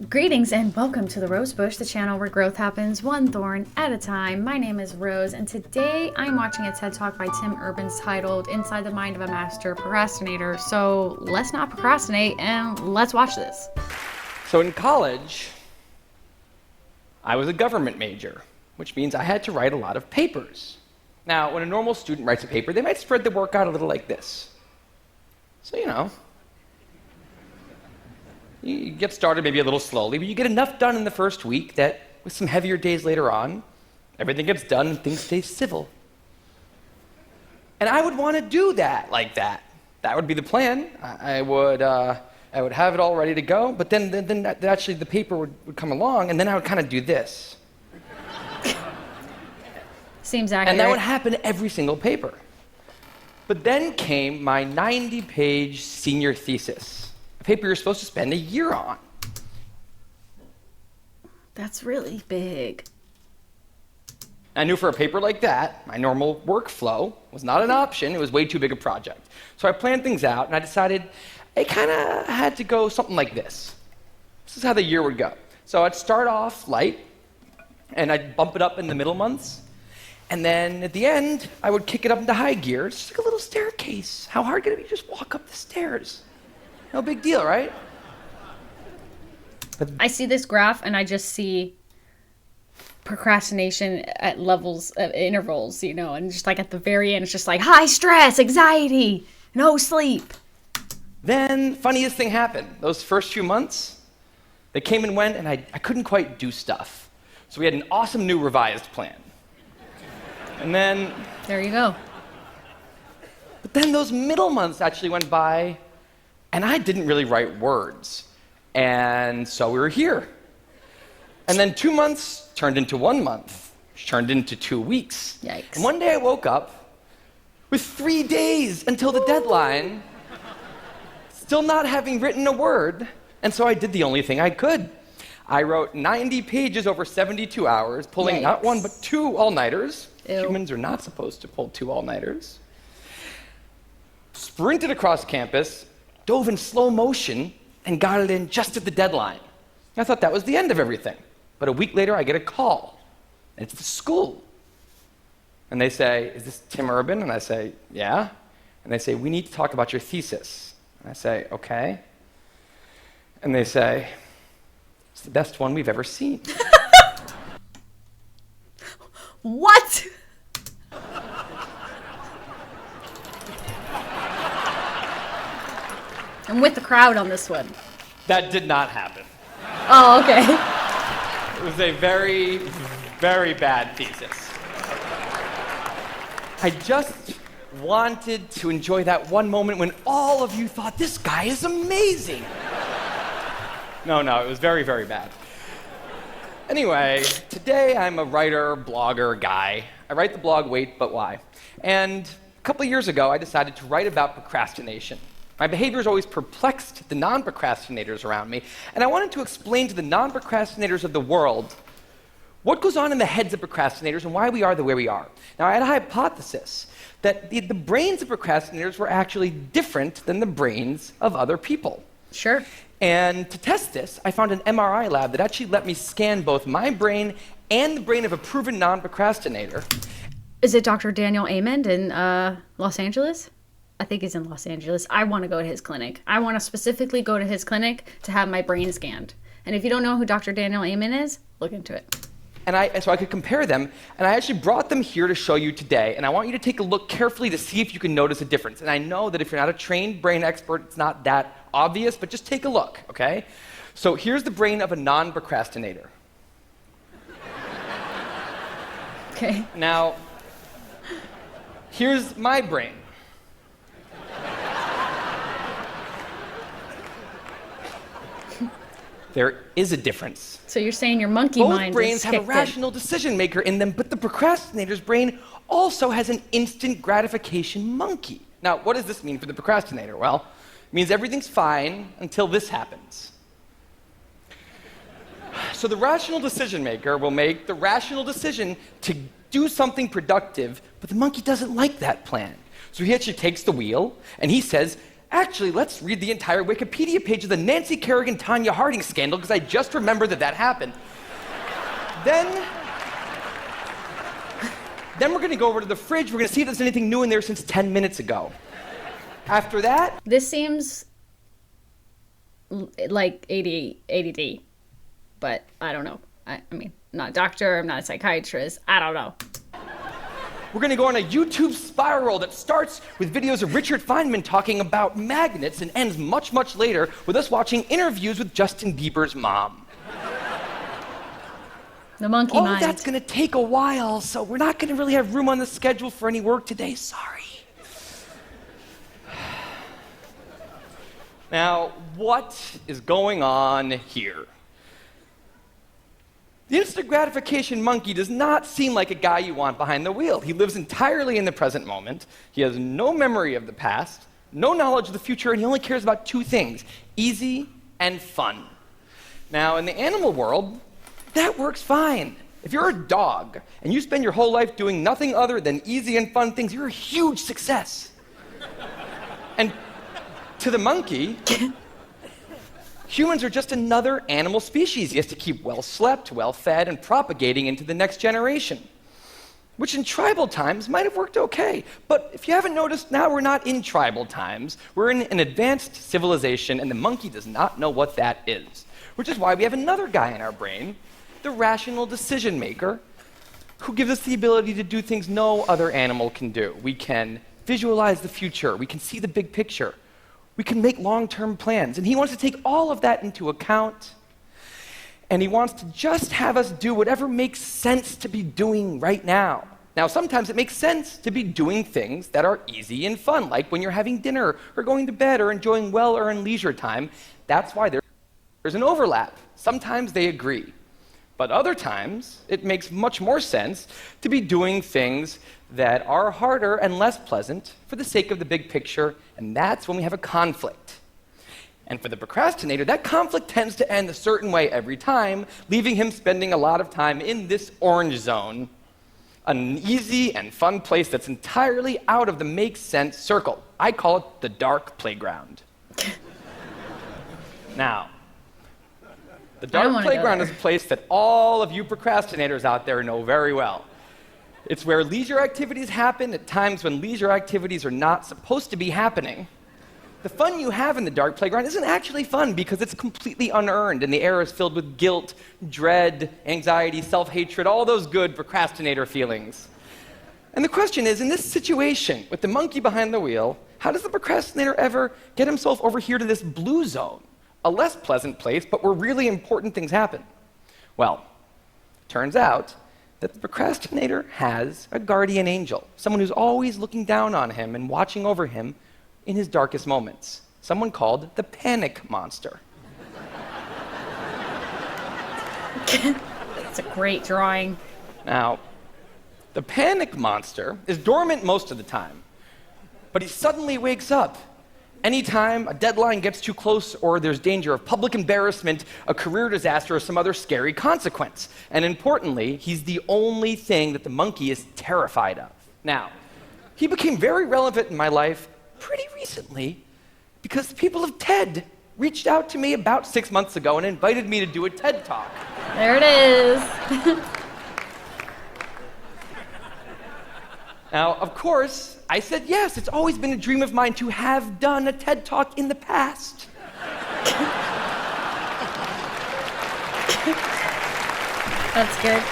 Greetings and welcome to the Rose Bush, the channel where growth happens one thorn at a time. My name is Rose, and today I'm watching a TED Talk by Tim Urban's titled Inside the Mind of a Master Procrastinator. So let's not procrastinate and let's watch this. So in college, I was a government major, which means I had to write a lot of papers. Now, when a normal student writes a paper, they might spread the work out a little like this. So, you get started maybe a little slowly, but you get enough done in the first week that with some heavier days later on, everything gets done and things stay civil. And I would want to do that like that. That would be the plan. I would have it all ready to go, but then actually the paper would come along, and then I would kind of do this. Seems accurate. And that would happen every single paper. But then came my 90-page senior thesis. Paper you're supposed to spend a year on. That's really big. I knew for a paper like that, my normal workflow was not an option. It was way too big a project. So I planned things out, and I decided it kind of had to go something like this. This is how the year would go. So I'd start off light, and I'd bump it up in the middle months. And then at the end, I would kick it up into high gear. It's just like a little staircase. How hard could it be to just walk up the stairs? No big deal, right? I see this graph and I just see procrastination at levels, at intervals, and just like at the very end, it's just like high stress, anxiety, no sleep. Then, funniest thing happened. Those first few months, they came and went, and I couldn't quite do stuff. So we had an awesome new revised plan. And then... There you go. But then those middle months actually went by, and I didn't really write words. And so we were here. And then 2 months turned into 1 month, which turned into 2 weeks. Yikes. And one day I woke up with 3 days until the deadline, still not having written a word. And so I did the only thing I could. I wrote 90 pages over 72 hours, pulling not one but 2 all-nighters. Ew. Humans are not supposed to pull 2 all-nighters. Sprinted across campus, dove in slow motion, and got it in just at the deadline. I thought that was the end of everything. But a week later, I get a call. And it's the school. And they say, "Is this Tim Urban?" And I say, "Yeah." And they say, "We need to talk about your thesis." And I say, "Okay." And they say, "It's the best one we've ever seen." What? I'm with the crowd on this one. That did not happen. Oh, okay. It was a very, very bad thesis. I just wanted to enjoy that one moment when all of you thought, "This guy is amazing." No, it was very, very bad. Anyway, today I'm a writer, blogger guy. I write the blog Wait, But Why? And a couple of years ago, I decided to write about procrastination. My behaviors always perplexed the non-procrastinators around me, and I wanted to explain to the non-procrastinators of the world what goes on in the heads of procrastinators and why we are the way we are. Now, I had a hypothesis that the brains of procrastinators were actually different than the brains of other people. Sure. And to test this, I found an MRI lab that actually let me scan both my brain and the brain of a proven non-procrastinator. Is it Dr. Daniel Amen in Los Angeles? I think he's in Los Angeles. I want to go to his clinic. I want to specifically go to his clinic to have my brain scanned. And if you don't know who Dr. Daniel Amen is, look into it. And so I could compare them, and I actually brought them here to show you today, and I want you to take a look carefully to see if you can notice a difference. And I know that if you're not a trained brain expert, it's not that obvious, but just take a look, okay? So here's the brain of a non-procrastinator. Okay. Now, here's my brain. There is a difference. So you're saying your monkey Both mind brains is have a kicked in. rational decision maker in them, but the procrastinator's brain also has an instant gratification monkey. Now, what does this mean for the procrastinator? Well, it means everything's fine until this happens. So the rational decision maker will make the rational decision to do something productive, but the monkey doesn't like that plan. So he actually takes the wheel, and he says, actually, let's read the entire Wikipedia page of the Nancy Kerrigan-Tanya Harding scandal, because I just remembered that happened. Then we're gonna go over to the fridge, we're gonna see if there's anything new in there since 10 minutes ago. After that... This seems like ADD, but I don't know. I mean, I'm not a doctor, I'm not a psychiatrist, I don't know. We're gonna go on a YouTube spiral that starts with videos of Richard Feynman talking about magnets and ends much, much later with us watching interviews with Justin Bieber's mom. The monkey All mind. of that's gonna take a while, so we're not gonna really have room on the schedule for any work today, sorry. Now, what is going on here? The instant gratification monkey does not seem like a guy you want behind the wheel. He lives entirely in the present moment. He has no memory of the past, no knowledge of the future, and he only cares about two things: easy and fun. Now, in the animal world, that works fine. If you're a dog and you spend your whole life doing nothing other than easy and fun things, you're a huge success. And to the monkey, humans are just another animal species he has to keep well slept, well fed, and propagating into the next generation. Which in tribal times might have worked okay. But if you haven't noticed, now we're not in tribal times. We're in an advanced civilization, and the monkey does not know what that is. Which is why we have another guy in our brain, the rational decision maker, who gives us the ability to do things no other animal can do. We can visualize the future. We can see the big picture. We can make long-term plans. And he wants to take all of that into account. And he wants to just have us do whatever makes sense to be doing right now. Now, sometimes it makes sense to be doing things that are easy and fun, like when you're having dinner or going to bed or enjoying well-earned leisure time. That's why there's an overlap. Sometimes they agree. But other times, it makes much more sense to be doing things that are harder and less pleasant for the sake of the big picture, and that's when we have a conflict. And for the procrastinator, that conflict tends to end a certain way every time, leaving him spending a lot of time in this orange zone, an easy and fun place that's entirely out of the make sense circle. I call it the dark playground. Now, the dark playground is a place that all of you procrastinators out there know very well. It's where leisure activities happen at times when leisure activities are not supposed to be happening. The fun you have in the dark playground isn't actually fun because it's completely unearned and the air is filled with guilt, dread, anxiety, self-hatred, all those good procrastinator feelings. And the question is, in this situation with the monkey behind the wheel, how does the procrastinator ever get himself over here to this blue zone? A less pleasant place, but where really important things happen. Well, turns out that the procrastinator has a guardian angel, someone who's always looking down on him and watching over him in his darkest moments, someone called the panic monster. It's a great drawing. Now, the panic monster is dormant most of the time, but he suddenly wakes up anytime a deadline gets too close or there's danger of public embarrassment, a career disaster, or some other scary consequence. And importantly, he's the only thing that the monkey is terrified of. Now, he became very relevant in my life pretty recently because the people of TED reached out to me about 6 months ago and invited me to do a TED Talk. There it is. Now, of course, I said yes. It's always been a dream of mine to have done a TED Talk in the past. That's good.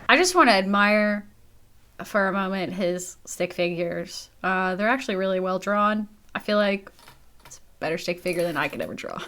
I just want to admire for a moment his stick figures. They're actually really well drawn. I feel like it's a better stick figure than I could ever draw.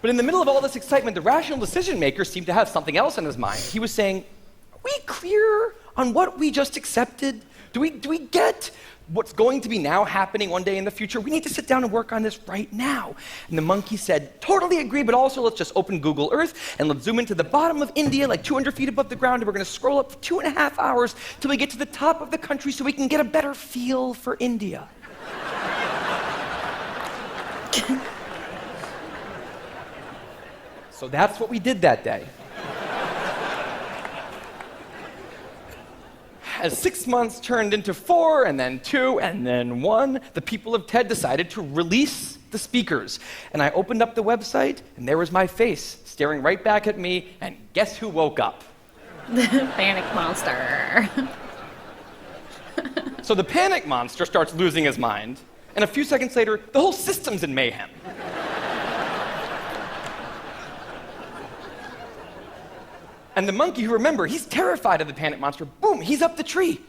But in the middle of all this excitement, the rational decision maker seemed to have something else in his mind. He was saying, are we clear on what we just accepted? Do we get what's going to be now happening one day in the future? We need to sit down and work on this right now. And the monkey said, totally agree, but also let's just open Google Earth and let's zoom into the bottom of India, like 200 feet above the ground, and we're going to scroll up for 2.5 hours till we get to the top of the country so we can get a better feel for India. So that's what we did that day. as 6 months turned into 4, and then 2, and then 1, the people of TED decided to release the speakers. And I opened up the website, and there was my face staring right back at me, and guess who woke up? The panic monster. So the panic monster starts losing his mind, and a few seconds later, the whole system's in mayhem. And the monkey, who, remember, he's terrified of the panic monster, boom, he's up the tree.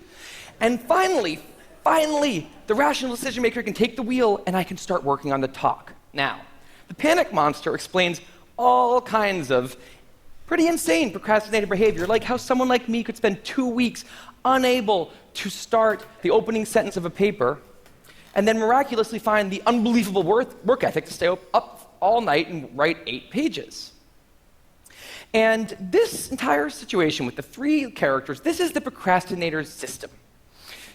And finally, the rational decision maker can take the wheel, and I can start working on the talk. Now, the panic monster explains all kinds of pretty insane procrastinator behavior, like how someone like me could spend 2 weeks unable to start the opening sentence of a paper, and then miraculously find the unbelievable work ethic to stay up all night and write 8 pages. And this entire situation with the 3 characters, this is the procrastinator's system.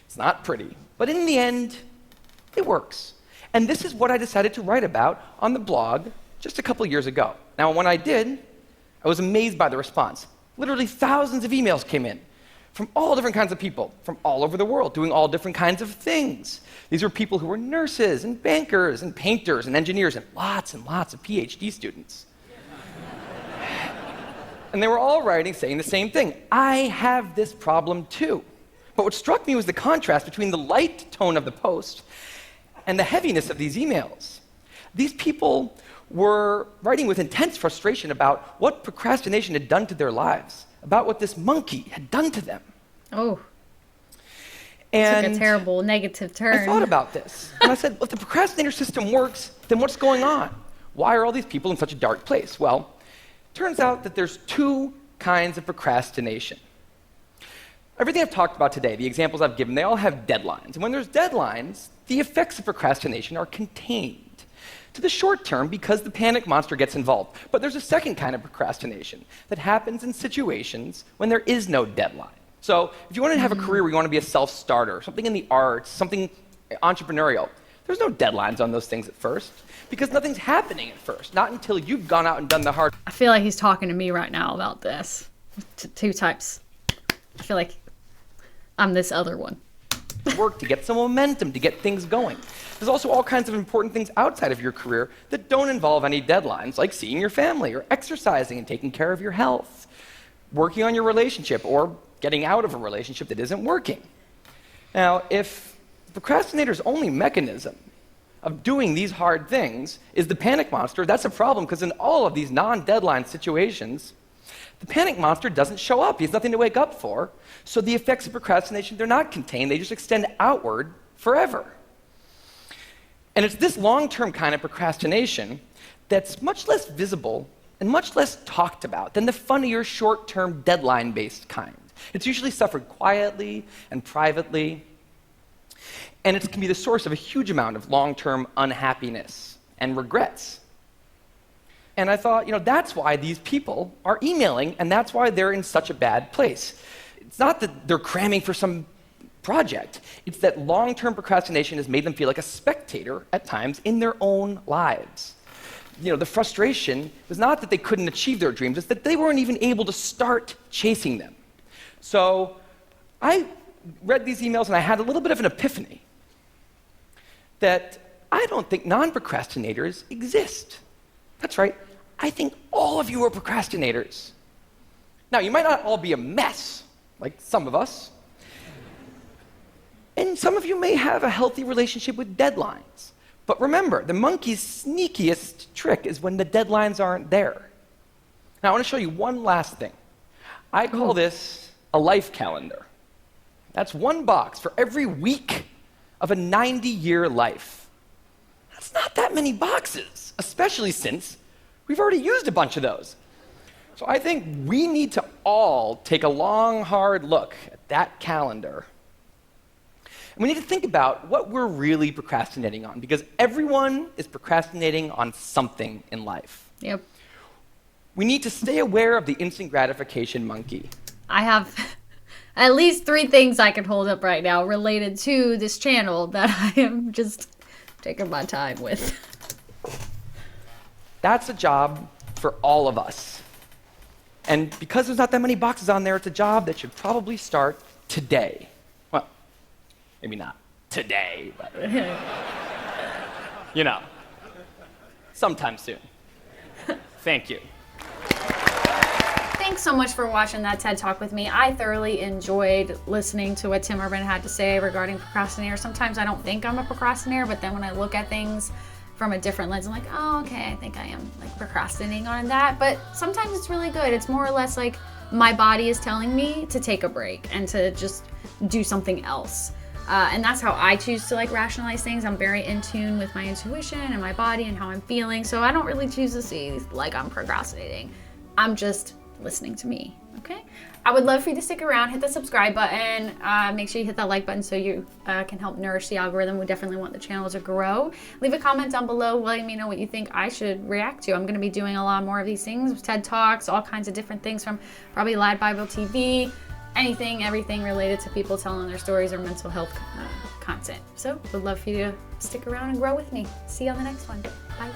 It's not pretty, but in the end, it works. And this is what I decided to write about on the blog just a couple years ago. Now, when I did, I was amazed by the response. Literally thousands of emails came in from all different kinds of people, from all over the world, doing all different kinds of things. These were people who were nurses and bankers and painters and engineers and lots of PhD students. And they were all writing saying the same thing. I have this problem too. But what struck me was the contrast between the light tone of the post and the heaviness of these emails. These people were writing with intense frustration about what procrastination had done to their lives, about what this monkey had done to them. Oh. And took a terrible negative turn. I thought about this. And I said, well, if the procrastinator system works, then what's going on? Why are all these people in such a dark place? Well, turns out that there's 2 kinds of procrastination. Everything I've talked about today, the examples I've given, they all have deadlines. And when there's deadlines, the effects of procrastination are contained to the short term because the panic monster gets involved. But there's a second kind of procrastination that happens in situations when there is no deadline. So if you want to have a career where you want to be a self-starter, something in the arts, something entrepreneurial, there's no deadlines on those things at first because nothing's happening at first, not until you've gone out and done the hard I feel like he's talking to me right now about this. 2 types. I feel like I'm this other one. work to get some momentum, to get things going. There's also all kinds of important things outside of your career that don't involve any deadlines, like seeing your family or exercising and taking care of your health, working on your relationship or getting out of a relationship that isn't working. Now, if the procrastinator's only mechanism of doing these hard things is the panic monster, that's a problem because in all of these non-deadline situations, the panic monster doesn't show up. He has nothing to wake up for. So the effects of procrastination, they're not contained. They just extend outward forever. And it's this long-term kind of procrastination that's much less visible and much less talked about than the funnier, short-term, deadline-based kind. It's usually suffered quietly and privately, and it can be the source of a huge amount of long-term unhappiness and regrets. And I thought, that's why these people are emailing, and that's why they're in such a bad place. It's not that they're cramming for some project. It's that long-term procrastination has made them feel like a spectator at times in their own lives. The frustration was not that they couldn't achieve their dreams, it's that they weren't even able to start chasing them. So I read these emails and I had a little bit of an epiphany that I don't think non-procrastinators exist. That's right. I think all of you are procrastinators. Now, you might not all be a mess, like some of us. And some of you may have a healthy relationship with deadlines. But remember, the monkey's sneakiest trick is when the deadlines aren't there. Now, I want to show you one last thing. I call this a life calendar. That's one box for every week of a 90-year life. That's not that many boxes, especially since we've already used a bunch of those. So I think we need to all take a long, hard look at that calendar. And we need to think about what we're really procrastinating on, because everyone is procrastinating on something in life. Yep. We need to stay aware of the instant gratification monkey. I have at least 3 things I can hold up right now related to this channel that I am just taking my time with. That's a job for all of us. And because there's not that many boxes on there, it's a job that should probably start today. Well, maybe not today, but you know, sometime soon. Thank you. Thanks so much for watching that TED Talk with me. I thoroughly enjoyed listening to what Tim Urban had to say regarding procrastinator. Sometimes I don't think I'm a procrastinator, but then when I look at things from a different lens, I'm like, oh, okay, I think I am like procrastinating on that. But sometimes it's really good. It's more or less like my body is telling me to take a break and to just do something else. And that's how I choose to like rationalize things. I'm very in tune with my intuition and my body and how I'm feeling. So I don't really choose to see like I'm procrastinating. I'm just listening to me, okay? I would love for you to stick around, hit the subscribe button, make sure you hit that like button so you can help nourish the algorithm. We definitely want the channel to grow. Leave a comment down below letting me know what you think I should react to. I'm going to be doing a lot more of these things, TED Talks, all kinds of different things, from probably Live Bible TV, everything related to people telling their stories or mental health content. So would love for you to stick around and grow with me. See you on the next one. Bye.